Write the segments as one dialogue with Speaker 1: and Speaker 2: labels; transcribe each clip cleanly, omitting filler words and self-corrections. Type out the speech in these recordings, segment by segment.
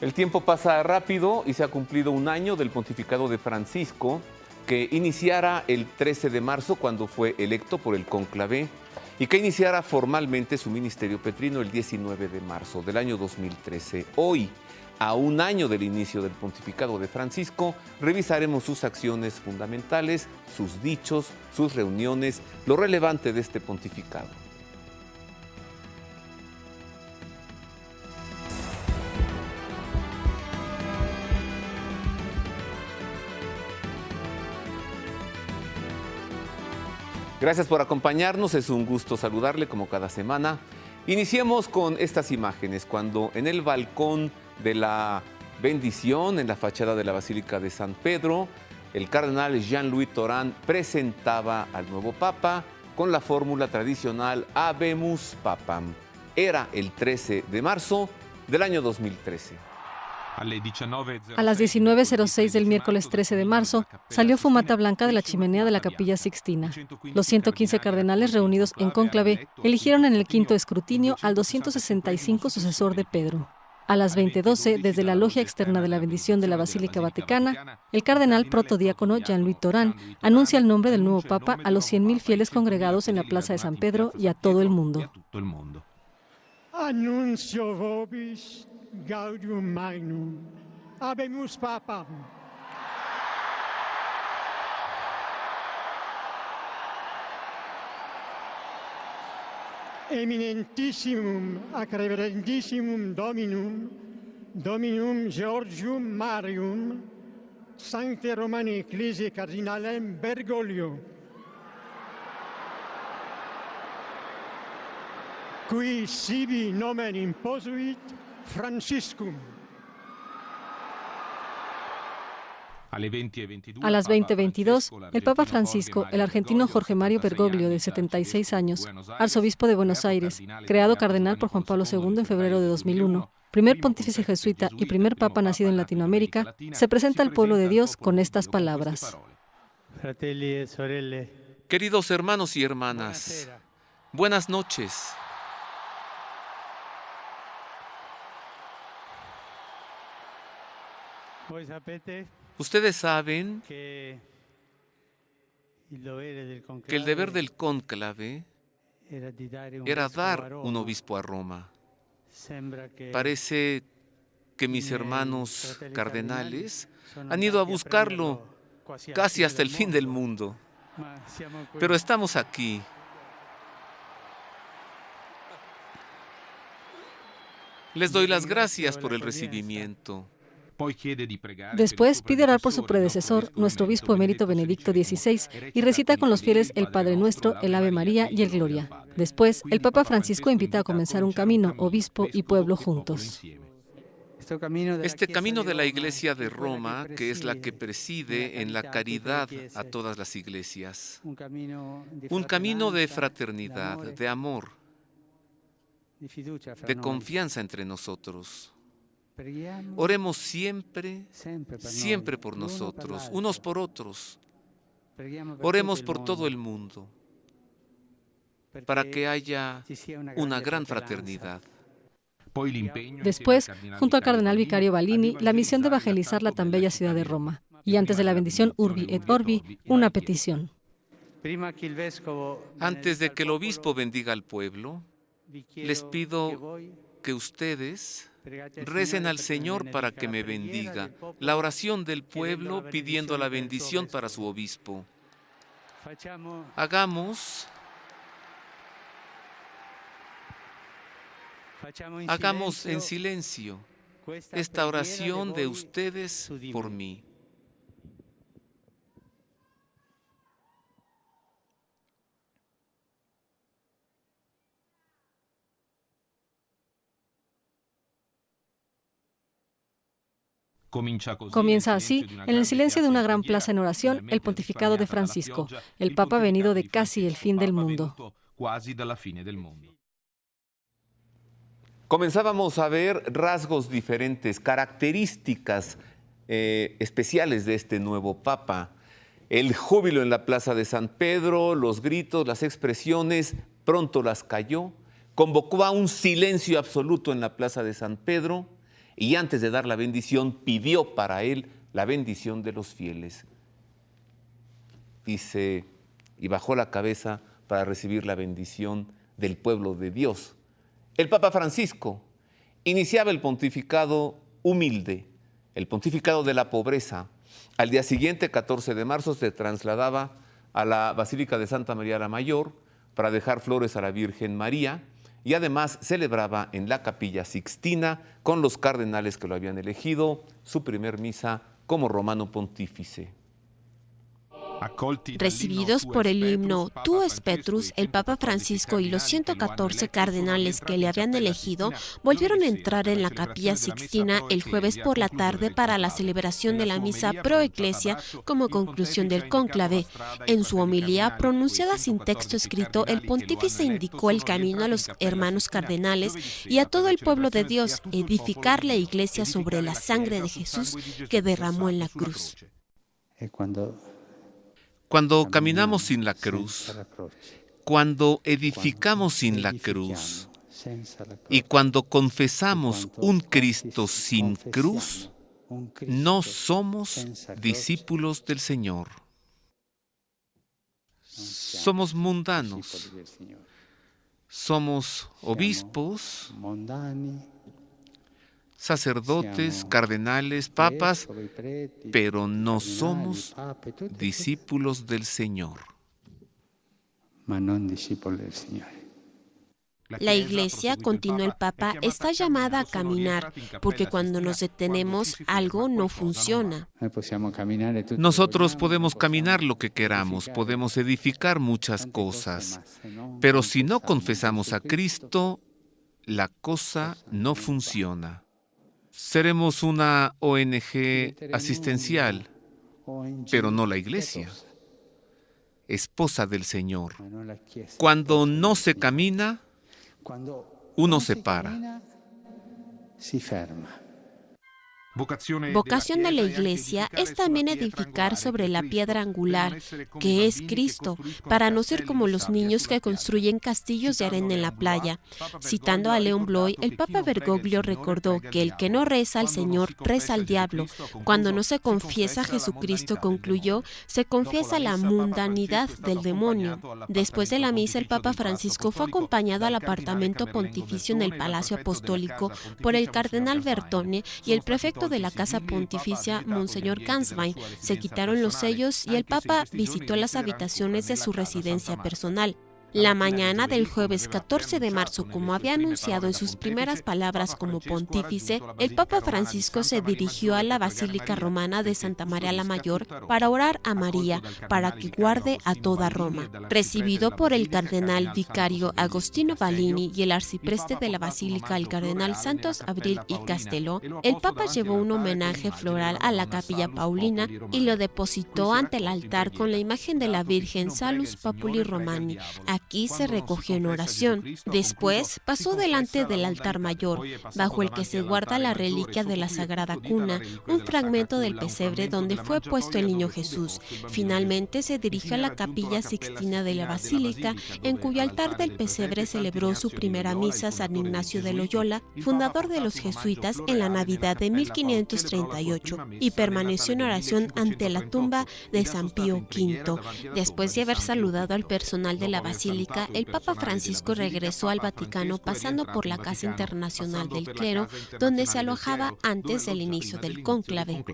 Speaker 1: El tiempo pasa rápido y se ha cumplido un año del pontificado de Francisco, que iniciara el 13 de marzo cuando fue electo por el cónclave y que iniciara formalmente su ministerio petrino el 19 de marzo del año 2013. Hoy, a un año del inicio del pontificado de Francisco, revisaremos sus acciones fundamentales, sus dichos, sus reuniones, lo relevante de este pontificado. Gracias por acompañarnos, es un gusto saludarle como cada semana. Iniciemos con estas imágenes, cuando en el balcón de la bendición, en la fachada de la Basílica de San Pedro, el cardenal Jean-Louis Tauran presentaba al nuevo Papa con la fórmula tradicional Habemus Papam. Era el 13 de marzo del año 2013.
Speaker 2: A las 19:06 del miércoles 13 de marzo, salió fumata blanca de la chimenea de la Capilla Sixtina. Los 115 cardenales reunidos en cónclave eligieron en el quinto escrutinio al 265 sucesor de Pedro. A las 20:12, desde la logia externa de la bendición de la Basílica Vaticana, el cardenal protodiácono Jean-Louis Tauran anuncia el nombre del nuevo Papa a los 100.000 fieles congregados en la Plaza de San Pedro y a todo el mundo.
Speaker 3: Annuncio vobis Gaudium Magnum, Habemus Papam. Eminentissimum ac reverendissimum Dominum Georgium Marium, Sancte Romani Ecclesiae Cardinalem Bergoglio, qui sibi nomen imposuit Franciscum.
Speaker 2: A las 20:22, el Papa Francisco, el argentino Jorge Mario Bergoglio, de 76 años, arzobispo de Buenos Aires, creado cardenal por Juan Pablo II en febrero de 2001, primer pontífice jesuita y primer papa nacido en Latinoamérica, se presenta al pueblo de Dios con estas palabras.
Speaker 1: Queridos hermanos y hermanas, buenas noches. Ustedes saben que el deber del cónclave era dar un obispo a Roma. Parece que mis hermanos cardenales han ido a buscarlo casi hasta el fin del mundo. Pero estamos aquí. Les doy las gracias por el recibimiento.
Speaker 2: Después pide orar por su predecesor, nuestro obispo emérito Benedicto XVI, y recita con los fieles el Padre Nuestro, el Ave María y el Gloria. Después, el Papa Francisco invita a comenzar un camino, obispo y pueblo juntos.
Speaker 1: Este camino de la Iglesia de Roma, que es la que preside en la caridad a todas las iglesias. Un camino de fraternidad, de amor, de confianza entre nosotros. Oremos siempre, siempre por nosotros, unos por otros. Oremos por todo el mundo, para que haya una gran fraternidad.
Speaker 2: Después, junto al cardenal vicario Ballini, la misión de evangelizar la tan bella ciudad de Roma. Y antes de la bendición Urbi et Orbi, una petición.
Speaker 1: Antes de que el obispo bendiga al pueblo, les pido que ustedes recen al Señor para que me bendiga. La oración del pueblo pidiendo la bendición para su obispo. Hagamos en silencio esta oración de ustedes por mí.
Speaker 2: Comienza así, en el silencio de una gran plaza en oración, el pontificado de Francisco, el Papa venido de casi el fin del mundo.
Speaker 1: Comenzábamos a ver rasgos diferentes, características especiales de este nuevo Papa. El júbilo en la plaza de San Pedro, los gritos, las expresiones, pronto las calló. Convocó a un silencio absoluto en la plaza de San Pedro y antes de dar la bendición pidió para él la bendición de los fieles. Dice, y bajó la cabeza para recibir la bendición del pueblo de Dios. El Papa Francisco iniciaba el pontificado humilde, el pontificado de la pobreza. Al día siguiente, 14 de marzo, se trasladaba a la Basílica de Santa María la Mayor para dejar flores a la Virgen María y además celebraba en la Capilla Sixtina con los cardenales que lo habían elegido su primer misa como romano pontífice.
Speaker 4: Recibidos por el himno Tu es Petrus, el Papa Francisco y los 114 cardenales que le habían elegido volvieron a entrar en la Capilla Sixtina el jueves por la tarde para la celebración de la misa pro Ecclesia como conclusión del cónclave. En su homilía, pronunciada sin texto escrito, el pontífice indicó el camino a los hermanos cardenales y a todo el pueblo de Dios, edificar la Iglesia sobre la sangre de Jesús que derramó en la cruz.
Speaker 1: Cuando caminamos sin la cruz, cuando edificamos sin la cruz y cuando confesamos un Cristo sin cruz, no somos discípulos del Señor. Somos mundanos, somos obispos, sacerdotes, cardenales, papas, pero no somos discípulos del Señor.
Speaker 4: La Iglesia, continuó el Papa, está llamada a caminar, porque cuando nos detenemos algo no funciona.
Speaker 1: Nosotros podemos caminar lo que queramos, podemos edificar muchas cosas, pero si no confesamos a Cristo, la cosa no funciona. Seremos una ONG asistencial, pero no la Iglesia, esposa del Señor. Cuando no se camina, uno se para.
Speaker 4: Vocación de la Iglesia es también edificar sobre la piedra angular, que es Cristo, para no ser como los niños que construyen castillos de arena en la playa. Citando a León Bloy, el Papa Bergoglio recordó que el que no reza al Señor, reza al diablo. Cuando no se confiesa a Jesucristo, concluyó, se confiesa la mundanidad del demonio. Después de la misa, el Papa Francisco fue acompañado al apartamento pontificio en el Palacio Apostólico por el cardenal Bertone y el prefecto de la Casa Pontificia, Monseñor Ganswein. Se quitaron los sellos y el Papa visitó las habitaciones de su residencia personal. La mañana del jueves 14 de marzo, como había anunciado en sus primeras palabras como pontífice, el Papa Francisco se dirigió a la Basílica Romana de Santa María la Mayor para orar a María, para que guarde a toda Roma. Recibido por el cardenal vicario Agostino Ballini y el arcipreste de la Basílica, el cardenal Santos Abril y Castelló, el Papa llevó un homenaje floral a la Capilla Paulina y lo depositó ante el altar con la imagen de la Virgen Salus Populi Romani. Aquí se recogió en oración. Después pasó delante del altar mayor, bajo el que se guarda la reliquia de la Sagrada Cuna, un fragmento del pesebre donde fue puesto el niño Jesús. Finalmente se dirigió a la Capilla Sixtina de la Basílica, en cuyo altar del pesebre celebró su primera misa San Ignacio de Loyola, fundador de los jesuitas en la Navidad de 1538, y permaneció en oración ante la tumba de San Pío V. Después de haber saludado al personal de la Basílica, el Papa Francisco regresó al Vaticano pasando por la Casa Internacional del Clero, donde se alojaba antes del inicio del cónclave.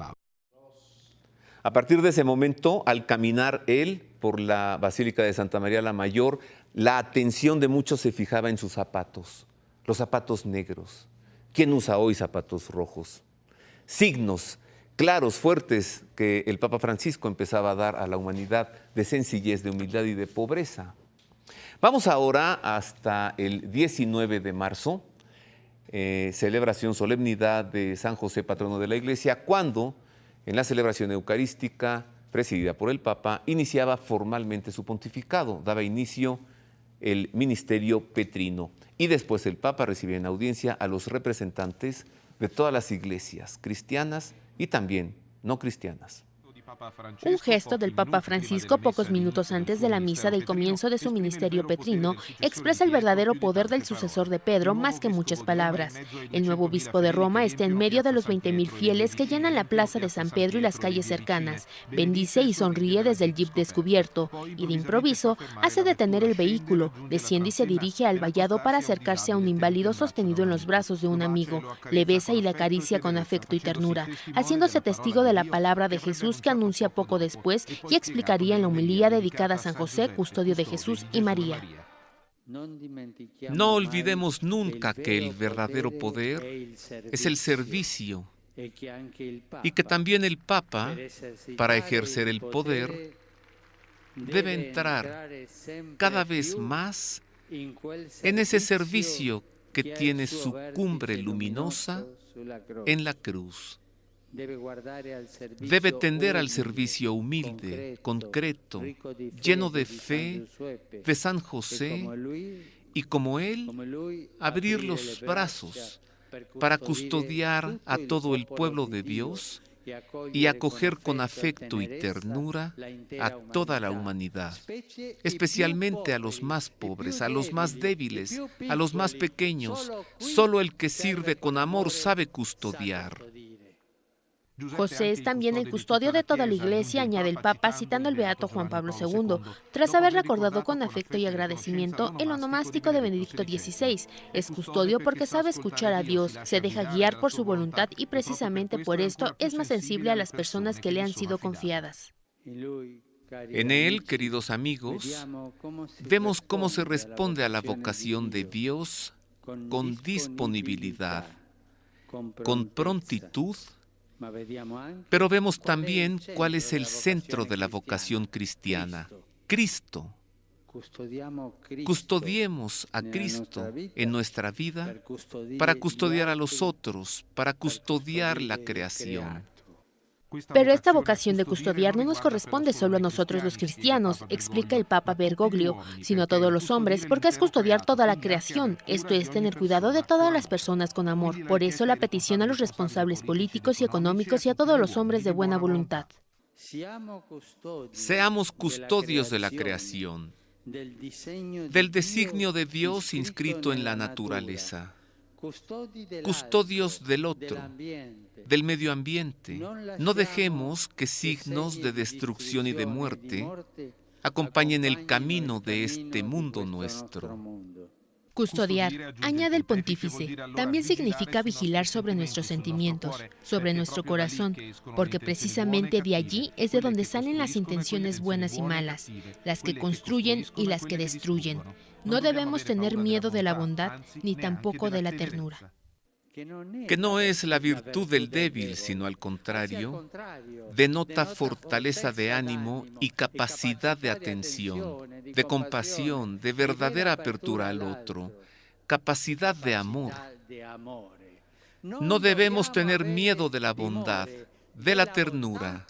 Speaker 1: A partir de ese momento, al caminar él por la Basílica de Santa María la Mayor, la atención de muchos se fijaba en sus zapatos, los zapatos negros. ¿Quién usa hoy zapatos rojos? Signos claros, fuertes, que el Papa Francisco empezaba a dar a la humanidad de sencillez, de humildad y de pobreza. Vamos ahora hasta el 19 de marzo, celebración, solemnidad de San José, patrono de la Iglesia, cuando en la celebración eucarística presidida por el Papa iniciaba formalmente su pontificado, daba inicio el ministerio petrino y después el Papa recibía en audiencia a los representantes de todas las iglesias cristianas y también no cristianas.
Speaker 4: Un gesto del Papa Francisco pocos minutos antes de la misa del comienzo de su ministerio petrino expresa el verdadero poder del sucesor de Pedro más que muchas palabras. El nuevo obispo de Roma está en medio de los 20,000 fieles que llenan la plaza de San Pedro y las calles cercanas. Bendice y sonríe desde el jeep descubierto y de improviso hace detener el vehículo, desciende y se dirige al vallado para acercarse a un inválido sostenido en los brazos de un amigo. Le besa y le acaricia con afecto y ternura, haciéndose testigo de la palabra de Jesús que anuncia poco después y explicaría en la homilía dedicada a San José, custodio de Jesús y María.
Speaker 1: No olvidemos nunca que el verdadero poder es el servicio y que también el Papa, para ejercer el poder, debe entrar cada vez más en ese servicio que tiene su cumbre luminosa en la cruz. Debe tender al servicio humilde, concreto, lleno de fe de San José y como él, abrir los brazos para custodiar a todo el pueblo de Dios y acoger con afecto y ternura a toda la humanidad, especialmente a los más pobres, a los más débiles, a los más pequeños. Solo el que sirve con amor sabe custodiar.
Speaker 4: José es también el custodio de toda la Iglesia, añade el Papa, citando al beato Juan Pablo II, tras haber recordado con afecto y agradecimiento el onomástico de Benedicto XVI. Es custodio porque sabe escuchar a Dios, se deja guiar por su voluntad y precisamente por esto es más sensible a las personas que le han sido confiadas.
Speaker 1: En él, queridos amigos, vemos cómo se responde a la vocación de Dios con disponibilidad, con prontitud. Pero vemos también cuál es el centro de la vocación cristiana: Cristo. Custodiemos a Cristo en nuestra vida para custodiar a los otros, para custodiar la creación.
Speaker 4: Pero esta vocación de custodiar no nos corresponde solo a nosotros los cristianos, explica el Papa Bergoglio, sino a todos los hombres, porque es custodiar toda la creación, esto es tener cuidado de todas las personas con amor. Por eso la petición a los responsables políticos y económicos y a todos los hombres de buena voluntad.
Speaker 1: Seamos custodios de la creación, del designio de Dios inscrito en la naturaleza, custodios del otro, del medio ambiente. No dejemos que signos de destrucción y de muerte acompañen el camino de este mundo nuestro.
Speaker 4: Custodiar, añade el pontífice, también significa vigilar sobre nuestros sentimientos, sobre nuestro corazón, porque precisamente de allí es de donde salen las intenciones buenas y malas, las que construyen y las que destruyen. No debemos tener miedo de la bondad ni tampoco de la ternura.
Speaker 1: Que no es la virtud del débil, sino al contrario, denota fortaleza de ánimo y capacidad de atención, de compasión, de verdadera apertura al otro, capacidad de amor. No debemos tener miedo de la bondad, de la ternura.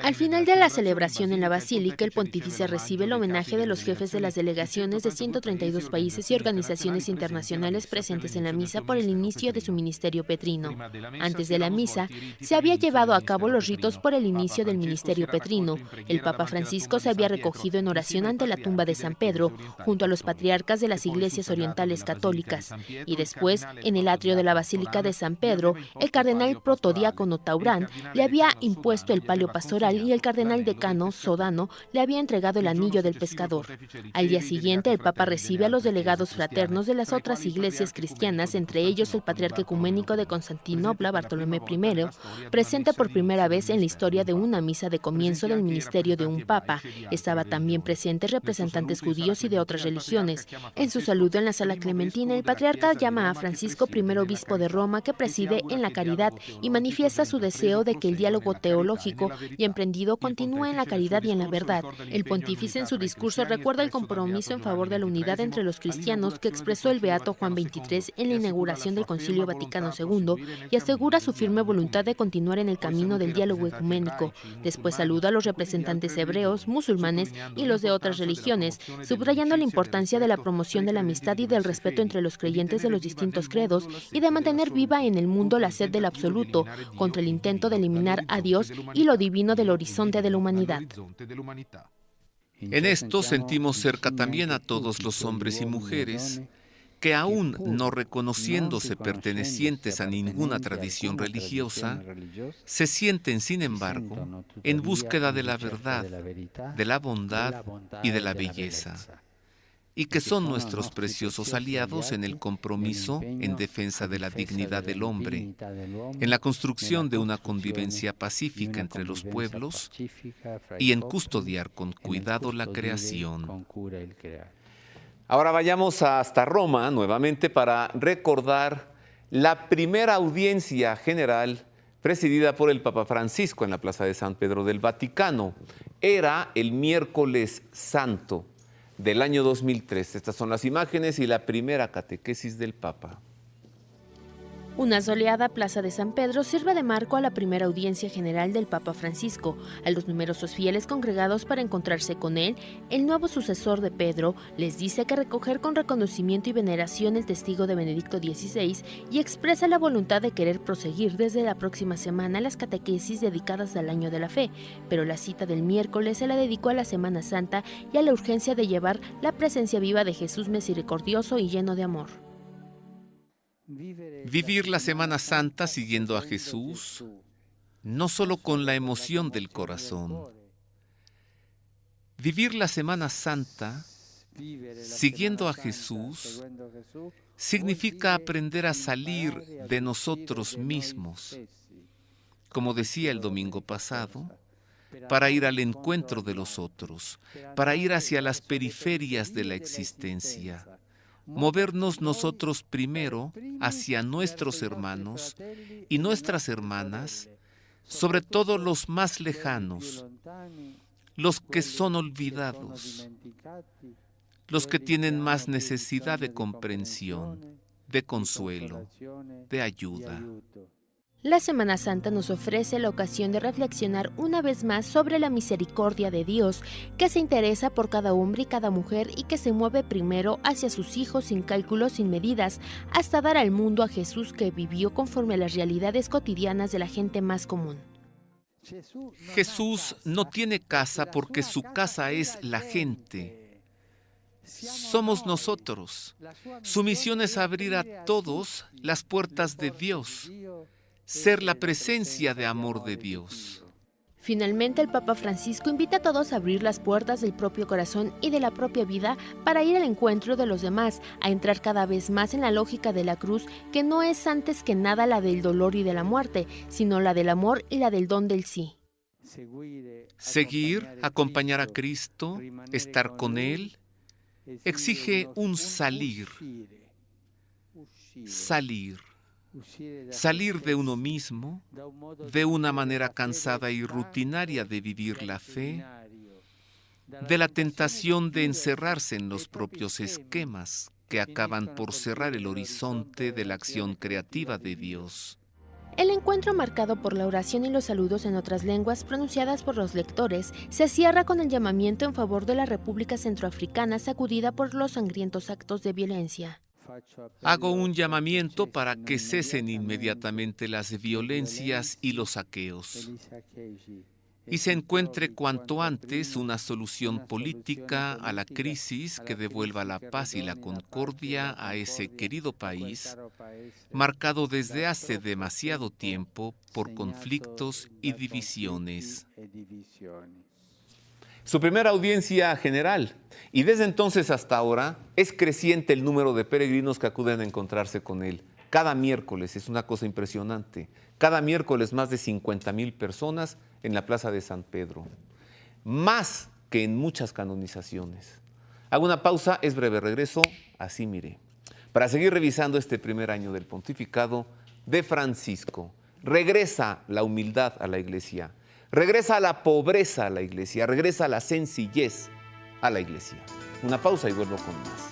Speaker 4: Al final de la celebración en la Basílica, el pontífice recibe el homenaje de los jefes de las delegaciones de 132 países y organizaciones internacionales presentes en la misa por el inicio de su ministerio petrino. Antes de la misa, se había llevado a cabo los ritos por el inicio del ministerio petrino. El Papa Francisco se había recogido en oración ante la tumba de San Pedro, junto a los patriarcas de las iglesias orientales católicas. Y después, en el atrio de la Basílica de San Pedro, el cardenal protodiácono Taurán le había impuesto el palio pastoral y el cardenal decano Sodano le había entregado el anillo del pescador. Al día siguiente, el Papa recibe a los delegados fraternos de las otras iglesias cristianas, entre ellos el patriarca ecuménico de Constantinopla, Bartolomé I, presente por primera vez en la historia de una misa de comienzo del ministerio de un papa. Estaba también presentes representantes judíos y de otras religiones. En su saludo en la Sala Clementina, el patriarca llama a Francisco, primer obispo de Roma, que preside en la caridad y manifiesta su deseo de que el diálogo teológico y emprendido continúa en la caridad y en la verdad. El pontífice en su discurso recuerda el compromiso en favor de la unidad entre los cristianos que expresó el beato Juan XXIII en la inauguración del Concilio Vaticano II y asegura su firme voluntad de continuar en el camino del diálogo ecuménico. Después saluda a los representantes hebreos, musulmanes y los de otras religiones, subrayando la importancia de la promoción de la amistad y del respeto entre los creyentes de los distintos credos y de mantener viva en el mundo la sed del absoluto, contra el intento de eliminar a Dios y lo divino del horizonte de la humanidad.
Speaker 1: En esto sentimos cerca también a todos los hombres y mujeres que aún no reconociéndose pertenecientes a ninguna tradición religiosa, se sienten, sin embargo, en búsqueda de la verdad, de la bondad y de la belleza, y que son nuestros preciosos aliados en el compromiso en defensa de la dignidad del hombre, en la construcción de una convivencia pacífica entre los pueblos y en custodiar con cuidado la creación. Ahora vayamos hasta Roma nuevamente para recordar la primera audiencia general presidida por el Papa Francisco en la Plaza de San Pedro del Vaticano. Era el miércoles santo del año 2003. Estas son las imágenes y la primera catequesis del Papa.
Speaker 4: Una soleada Plaza de San Pedro sirve de marco a la primera audiencia general del Papa Francisco, a los numerosos fieles congregados para encontrarse con él. El nuevo sucesor de Pedro les dice que recoger con reconocimiento y veneración el testigo de Benedicto XVI y expresa la voluntad de querer proseguir desde la próxima semana las catequesis dedicadas al año de la fe, pero la cita del miércoles se la dedicó a la Semana Santa y a la urgencia de llevar la presencia viva de Jesús misericordioso y lleno de amor.
Speaker 1: Vivir la Semana Santa siguiendo a Jesús, no solo con la emoción del corazón. Vivir la Semana Santa siguiendo a Jesús significa aprender a salir de nosotros mismos, como decía el domingo pasado, para ir al encuentro de los otros, para ir hacia las periferias de la existencia. Movernos nosotros primero hacia nuestros hermanos y nuestras hermanas, sobre todo los más lejanos, los que son olvidados, los que tienen más necesidad de comprensión, de consuelo, de ayuda.
Speaker 4: La Semana Santa nos ofrece la ocasión de reflexionar una vez más sobre la misericordia de Dios, que se interesa por cada hombre y cada mujer y que se mueve primero hacia sus hijos sin cálculos, sin medidas, hasta dar al mundo a Jesús que vivió conforme a las realidades cotidianas de la gente más común.
Speaker 1: Jesús no tiene casa porque su casa es la gente. Somos nosotros. Su misión es abrir a todos las puertas de Dios, ser la presencia de amor de Dios.
Speaker 4: Finalmente, el Papa Francisco invita a todos a abrir las puertas del propio corazón y de la propia vida para ir al encuentro de los demás, a entrar cada vez más en la lógica de la cruz, que no es antes que nada la del dolor y de la muerte, sino la del amor y la del don del sí.
Speaker 1: Seguir, acompañar a Cristo, estar con Él, exige un salir. Salir de uno mismo, de una manera cansada y rutinaria de vivir la fe, de la tentación de encerrarse en los propios esquemas que acaban por cerrar el horizonte de la acción creativa de Dios.
Speaker 4: El encuentro, marcado por la oración y los saludos en otras lenguas pronunciadas por los lectores, se cierra con el llamamiento en favor de la República Centroafricana sacudida por los sangrientos actos de violencia.
Speaker 1: Hago un llamamiento para que cesen inmediatamente las violencias y los saqueos y se encuentre cuanto antes una solución política a la crisis que devuelva la paz y la concordia a ese querido país, marcado desde hace demasiado tiempo por conflictos y divisiones. Su primera audiencia general, y desde entonces hasta ahora es creciente el número de peregrinos que acuden a encontrarse con él. Cada miércoles, es una cosa impresionante, cada miércoles más de 50,000 personas en la Plaza de San Pedro, más que en muchas canonizaciones. Hago una pausa, es breve, regreso, así mire, para seguir revisando este primer año del pontificado de Francisco. Regresa la humildad a la Iglesia, Regresa a la pobreza a la iglesia, regresa a la sencillez a la iglesia. Una pausa y vuelvo con más.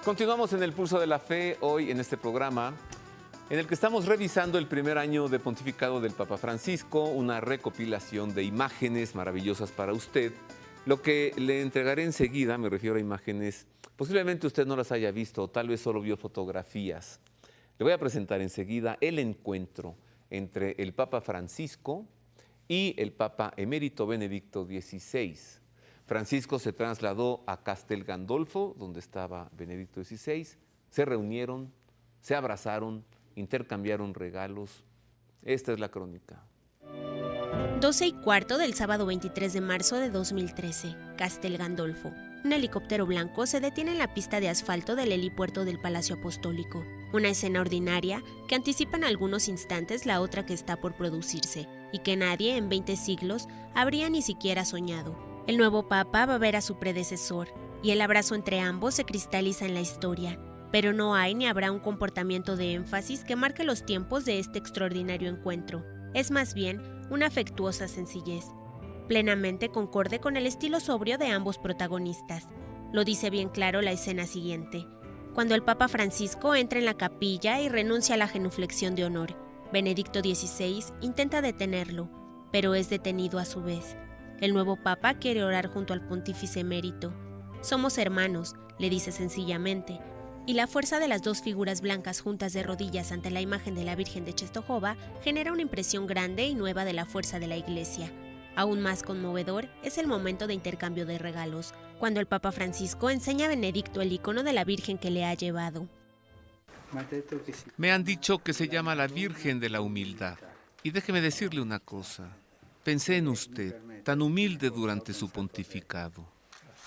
Speaker 1: Continuamos en el Pulso de la Fe, hoy en este programa, en el que estamos revisando el primer año de pontificado del Papa Francisco, una recopilación de imágenes maravillosas para usted. Lo que le entregaré enseguida, me refiero a imágenes, posiblemente usted no las haya visto, o tal vez solo vio fotografías. Le voy a presentar enseguida el encuentro entre el Papa Francisco y el Papa emérito Benedicto XVI. Francisco se trasladó a Castel Gandolfo, donde estaba Benedicto XVI, se reunieron, se abrazaron, intercambiaron regalos. Esta es la crónica.
Speaker 4: 12:15 del sábado 23 de marzo de 2013, Castel Gandolfo. Un helicóptero blanco se detiene en la pista de asfalto del helipuerto del Palacio Apostólico. Una escena ordinaria que anticipa en algunos instantes la otra que está por producirse y que nadie en 20 siglos habría ni siquiera soñado. El nuevo Papa va a ver a su predecesor y el abrazo entre ambos se cristaliza en la historia. Pero no hay ni habrá un comportamiento de énfasis que marque los tiempos de este extraordinario encuentro. Es más bien una afectuosa sencillez, plenamente concorde con el estilo sobrio de ambos protagonistas. Lo dice bien claro la escena siguiente. Cuando el Papa Francisco entra en la capilla y renuncia a la genuflexión de honor, Benedicto XVI intenta detenerlo, pero es detenido a su vez. El nuevo Papa quiere orar junto al pontífice emérito. Somos hermanos, le dice sencillamente, y la fuerza de las dos figuras blancas juntas de rodillas ante la imagen de la Virgen de Czestochowa genera una impresión grande y nueva de la fuerza de la Iglesia. Aún más conmovedor es el momento de intercambio de regalos, cuando el Papa Francisco enseña a Benedicto el icono de la Virgen que le ha llevado.
Speaker 1: Me han dicho que se llama la Virgen de la Humildad. Y déjeme decirle una cosa. Pensé en usted, tan humilde durante su pontificado.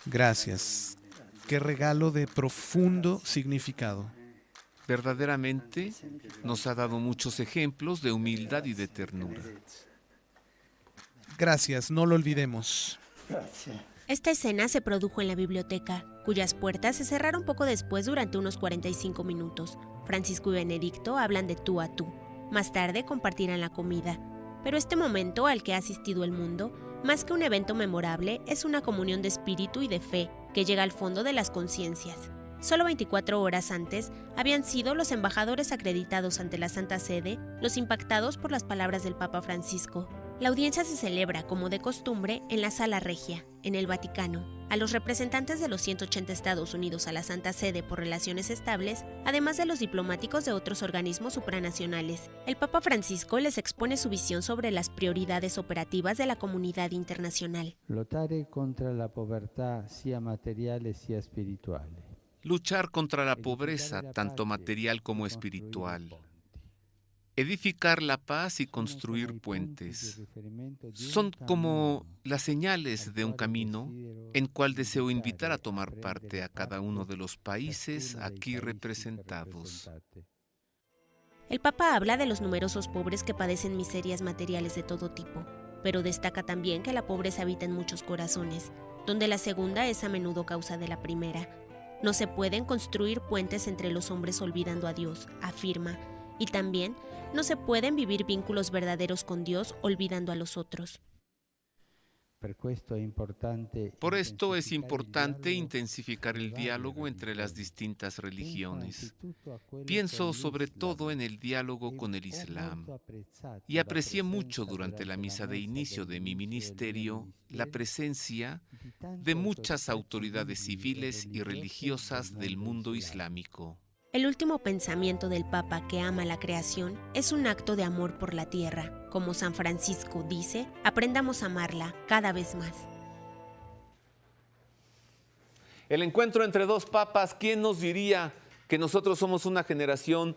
Speaker 5: Gracias. Qué regalo de profundo significado.
Speaker 1: Verdaderamente nos ha dado muchos ejemplos de humildad y de ternura.
Speaker 5: Gracias, no lo olvidemos.
Speaker 4: Esta escena se produjo en la biblioteca, cuyas puertas se cerraron poco después durante unos 45 minutos. Francisco y Benedicto hablan de tú a tú. Más tarde compartirán la comida. Pero este momento al que ha asistido el mundo, más que un evento memorable, es una comunión de espíritu y de fe que llega al fondo de las conciencias. Solo 24 horas antes habían sido los embajadores acreditados ante la Santa Sede los impactados por las palabras del Papa Francisco. La audiencia se celebra, como de costumbre, en la Sala Regia, en el Vaticano. A los representantes de los 180 Estados Unidos a la Santa Sede por relaciones estables, además de los diplomáticos de otros organismos supranacionales, el Papa Francisco les expone su visión sobre las prioridades operativas de la comunidad internacional.
Speaker 6: Lottare contra la povertà sia materiale sia spirituale.
Speaker 1: Luchar contra la pobreza, tanto material como espiritual. Edificar la paz y construir puentes. Son como las señales de un camino en cual deseo invitar a tomar parte a cada uno de los países aquí representados.
Speaker 4: El Papa habla de los numerosos pobres que padecen miserias materiales de todo tipo, pero destaca también que la pobreza habita en muchos corazones, donde la segunda es a menudo causa de la primera. No se pueden construir puentes entre los hombres olvidando a Dios, afirma, y también no se pueden vivir vínculos verdaderos con Dios olvidando a los otros.
Speaker 1: Por esto es importante intensificar el diálogo entre las distintas religiones. Pienso sobre todo en el diálogo con el Islam y aprecié mucho durante la misa de inicio de mi ministerio la presencia de muchas autoridades civiles y religiosas del mundo islámico.
Speaker 4: El último pensamiento del Papa que ama la creación es un acto de amor por la tierra. Como San Francisco dice, aprendamos a amarla cada vez más.
Speaker 1: El encuentro entre dos papas, ¿quién nos diría que nosotros somos una generación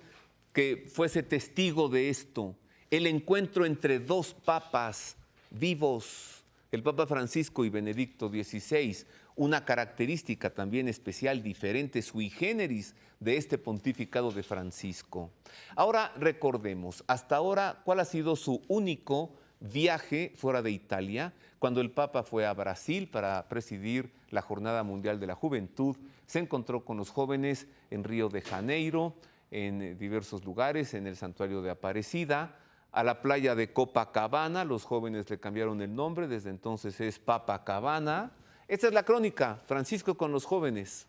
Speaker 1: que fuese testigo de esto? El encuentro entre dos papas vivos, el Papa Francisco y Benedicto XVI, una característica también especial, diferente, sui generis de este pontificado de Francisco. Ahora recordemos, hasta ahora, ¿cuál ha sido su único viaje fuera de Italia? Cuando el Papa fue a Brasil para presidir la Jornada Mundial de la Juventud, se encontró con los jóvenes en Río de Janeiro, en diversos lugares, en el santuario de Aparecida, a la playa de Copacabana. Los jóvenes le cambiaron el nombre, desde entonces es Papacabana. Esta es la crónica, Francisco con los jóvenes.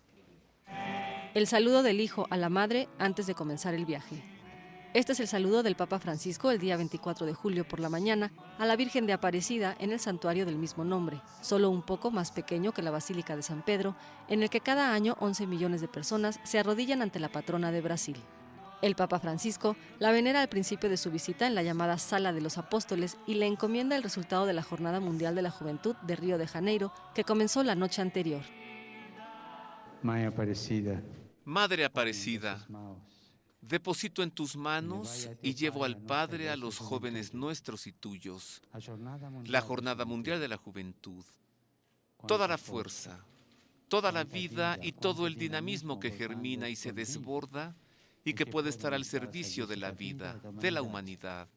Speaker 2: El saludo del hijo a la madre antes de comenzar el viaje. Este es el saludo del Papa Francisco el día 24 de julio por la mañana a la Virgen de Aparecida en el santuario del mismo nombre, solo un poco más pequeño que la Basílica de San Pedro, en el que cada año 11 millones de personas se arrodillan ante la patrona de Brasil. El Papa Francisco la venera al principio de su visita en la llamada Sala de los Apóstoles y le encomienda el resultado de la Jornada Mundial de la Juventud de Río de Janeiro, que comenzó la noche anterior.
Speaker 1: Madre Aparecida, deposito en tus manos y llevo al Padre a los jóvenes nuestros y tuyos, la Jornada Mundial de la Juventud, toda la fuerza, toda la vida y todo el dinamismo que germina y se desborda y que puede estar al servicio de la vida, de la humanidad.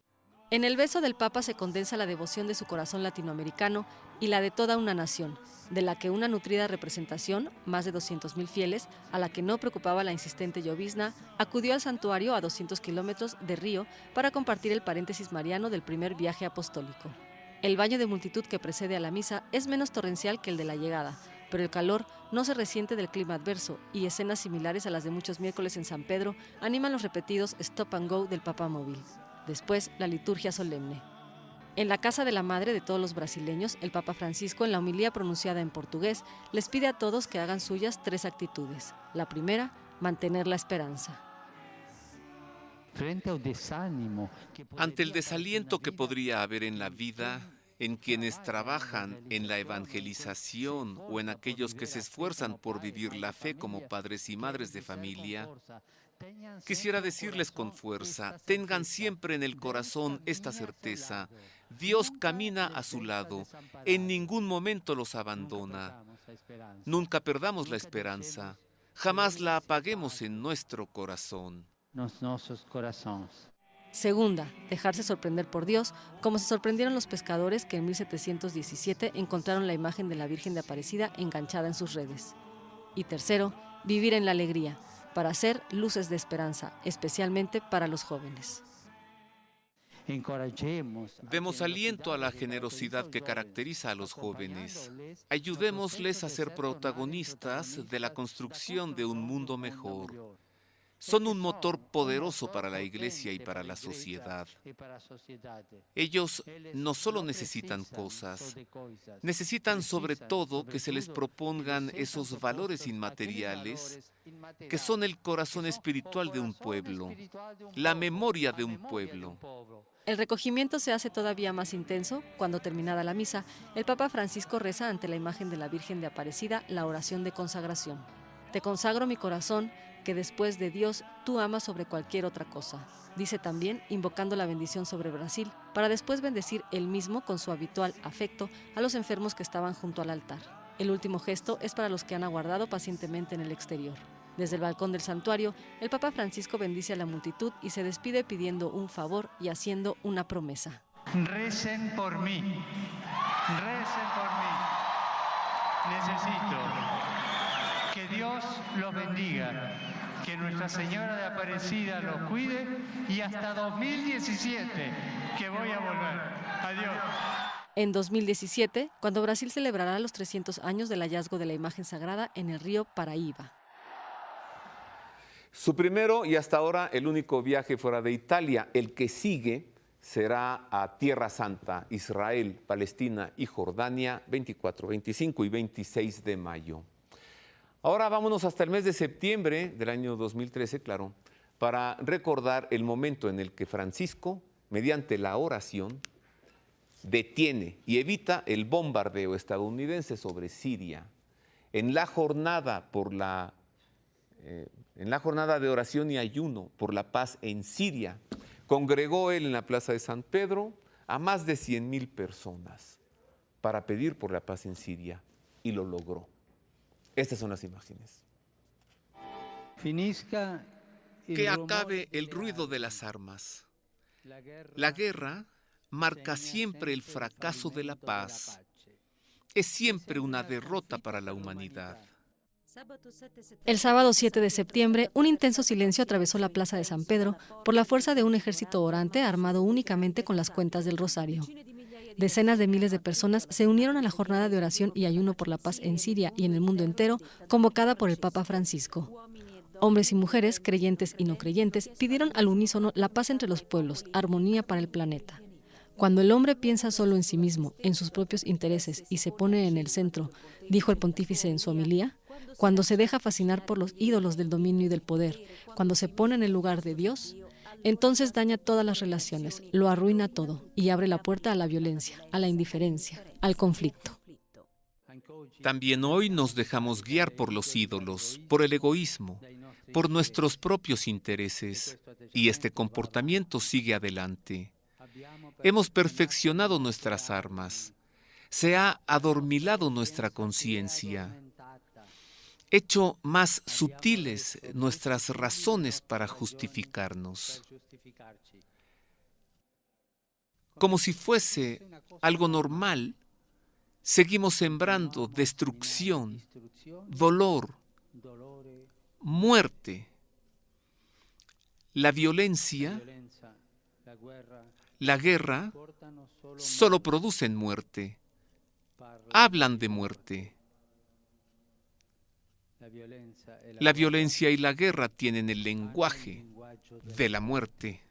Speaker 2: En el beso del Papa se condensa la devoción de su corazón latinoamericano y la de toda una nación, de la que una nutrida representación, más de 200.000 fieles, a la que no preocupaba la insistente llovizna, acudió al santuario a 200 kilómetros de Río para compartir el paréntesis mariano del primer viaje apostólico. El baño de multitud que precede a la misa es menos torrencial que el de la llegada, pero el calor no se resiente del clima adverso y escenas similares a las de muchos miércoles en San Pedro animan los repetidos stop and go del papamóvil. Después, la liturgia solemne. En la casa de la madre de todos los brasileños, el Papa Francisco, en la homilía pronunciada en portugués, les pide a todos que hagan suyas 3 actitudes. La primera, mantener la esperanza.
Speaker 1: Ante el desaliento que podría haber en la vida, en quienes trabajan en la evangelización o en aquellos que se esfuerzan por vivir la fe como padres y madres de familia, quisiera decirles con fuerza, tengan siempre en el corazón esta certeza: Dios camina a su lado, en ningún momento los abandona. Nunca perdamos la esperanza, jamás la apaguemos en nuestro corazón.
Speaker 2: Segunda, dejarse sorprender por Dios, como se sorprendieron los pescadores que en 1717 encontraron la imagen de la Virgen de Aparecida enganchada en sus redes. Y tercero, vivir en la alegría, para ser luces de esperanza, especialmente para los jóvenes.
Speaker 1: Demos aliento a la generosidad que caracteriza a los jóvenes. Ayudémosles a ser protagonistas de la construcción de un mundo mejor. Son un motor poderoso para la Iglesia y para la sociedad. Ellos no solo necesitan cosas, necesitan sobre todo que se les propongan esos valores inmateriales que son el corazón espiritual de un pueblo, la memoria de un pueblo.
Speaker 2: El recogimiento se hace todavía más intenso cuando, terminada la misa, el Papa Francisco reza ante la imagen de la Virgen de Aparecida la oración de consagración. Te consagro mi corazón, que después de Dios tú amas sobre cualquier otra cosa. Dice también, invocando la bendición sobre Brasil, para después bendecir él mismo con su habitual afecto a los enfermos que estaban junto al altar. El último gesto es para los que han aguardado pacientemente en el exterior. Desde el balcón del santuario, el Papa Francisco bendice a la multitud y se despide pidiendo un favor y haciendo una promesa.
Speaker 7: Recen por mí. Recen por mí. Necesito que Dios los bendiga, que Nuestra Señora de Aparecida los cuide y hasta 2017 que voy a volver. Adiós.
Speaker 2: En 2017, cuando Brasil celebrará los 300 años del hallazgo de la imagen sagrada en el río Paraíba.
Speaker 1: Su primero y hasta ahora el único viaje fuera de Italia. El que sigue será a Tierra Santa, Israel, Palestina y Jordania, 24, 25 y 26 de mayo. Ahora vámonos hasta el mes de septiembre del año 2013, claro, para recordar el momento en el que Francisco, mediante la oración, detiene y evita el bombardeo estadounidense sobre Siria. En la jornada de oración y ayuno por la paz en Siria, congregó él en la Plaza de San Pedro a más de 100,000 personas para pedir por la paz en Siria, y lo logró. Estas son las imágenes.
Speaker 8: Que acabe el ruido de las armas. La guerra marca siempre el fracaso de la paz. Es siempre una derrota para la humanidad.
Speaker 2: El sábado 7 de septiembre, un intenso silencio atravesó la Plaza de San Pedro por la fuerza de un ejército orante armado únicamente con las cuentas del rosario. Decenas de miles de personas se unieron a la jornada de oración y ayuno por la paz en Siria y en el mundo entero, convocada por el Papa Francisco. Hombres y mujeres, creyentes y no creyentes, pidieron al unísono la paz entre los pueblos, armonía para el planeta. Cuando el hombre piensa solo en sí mismo, en sus propios intereses y se pone en el centro, dijo el pontífice en su homilía, cuando se deja fascinar por los ídolos del dominio y del poder, cuando se pone en el lugar de Dios, entonces daña todas las relaciones, lo arruina todo y abre la puerta a la violencia, a la indiferencia, al conflicto.
Speaker 8: También hoy nos dejamos guiar por los ídolos, por el egoísmo, por nuestros propios intereses, y este comportamiento sigue adelante. Hemos perfeccionado nuestras armas, se ha adormilado nuestra conciencia, hecho más sutiles nuestras razones para justificarnos. Como si fuese algo normal, seguimos sembrando destrucción, dolor, muerte. La violencia, la guerra, solo producen muerte. Hablan de muerte. La violencia y la guerra tienen el lenguaje de la muerte.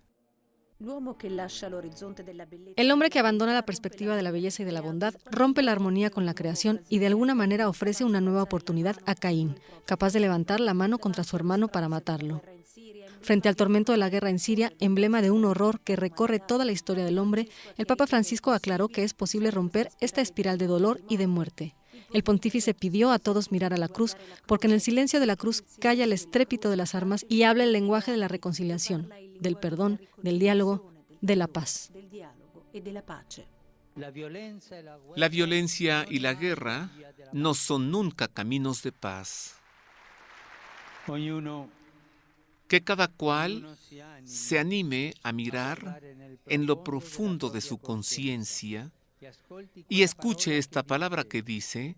Speaker 2: El hombre que abandona la perspectiva de la belleza y de la bondad rompe la armonía con la creación y de alguna manera ofrece una nueva oportunidad a Caín, capaz de levantar la mano contra su hermano para matarlo. Frente al tormento de la guerra en Siria, emblema de un horror que recorre toda la historia del hombre, el Papa Francisco aclaró que es posible romper esta espiral de dolor y de muerte. El pontífice pidió a todos mirar a la cruz, porque en el silencio de la cruz calla el estrépito de las armas y habla el lenguaje de la reconciliación, del perdón, del diálogo, de la paz.
Speaker 8: La violencia y la guerra no son nunca caminos de paz. Que cada cual se anime a mirar en lo profundo de su conciencia y escuche esta palabra que dice: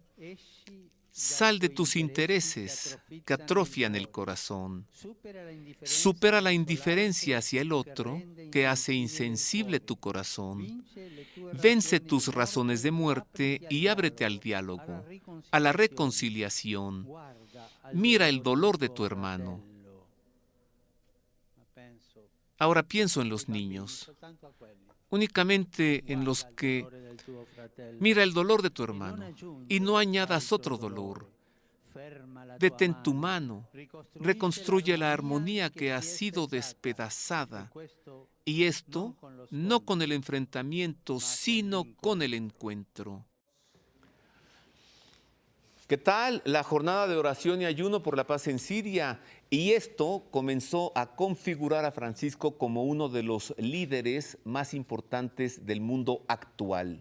Speaker 8: sal de tus intereses que atrofian el corazón. Supera la indiferencia hacia el otro que hace insensible tu corazón. Vence tus razones de muerte y ábrete al diálogo, a la reconciliación. Mira el dolor de tu hermano. Ahora pienso en los niños, únicamente en los que mira el dolor de tu hermano y no añadas otro dolor. Detén tu mano, reconstruye la armonía que ha sido despedazada, y esto no con el enfrentamiento, sino con el encuentro.
Speaker 1: ¿Qué tal la jornada de oración y ayuno por la paz en Siria? Y esto comenzó a configurar a Francisco como uno de los líderes más importantes del mundo actual.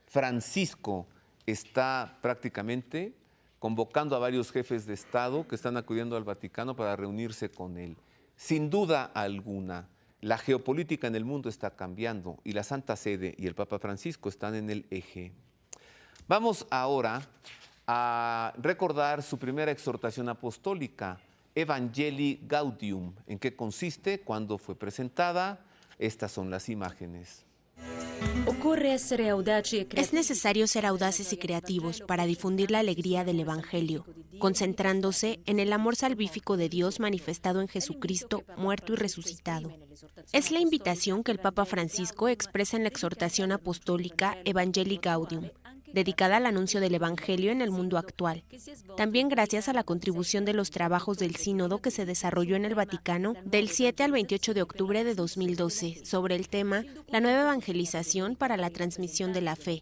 Speaker 1: Francisco está prácticamente convocando a varios jefes de Estado que están acudiendo al Vaticano para reunirse con él. Sin duda alguna, la geopolítica en el mundo está cambiando y la Santa Sede y el Papa Francisco están en el eje. Vamos ahora a recordar su primera exhortación apostólica, Evangelii Gaudium. ¿En qué consiste? ¿Cuándo fue presentada? Estas son las imágenes.
Speaker 4: Es necesario ser audaces y creativos para difundir la alegría del Evangelio, concentrándose en el amor salvífico de Dios manifestado en Jesucristo, muerto y resucitado. Es la invitación que el Papa Francisco expresa en la exhortación apostólica Evangelii Gaudium, dedicada al anuncio del Evangelio en el mundo actual. También gracias a la contribución de los trabajos del sínodo que se desarrolló en el Vaticano del 7 al 28 de octubre de 2012 sobre el tema La nueva evangelización para la transmisión de la fe.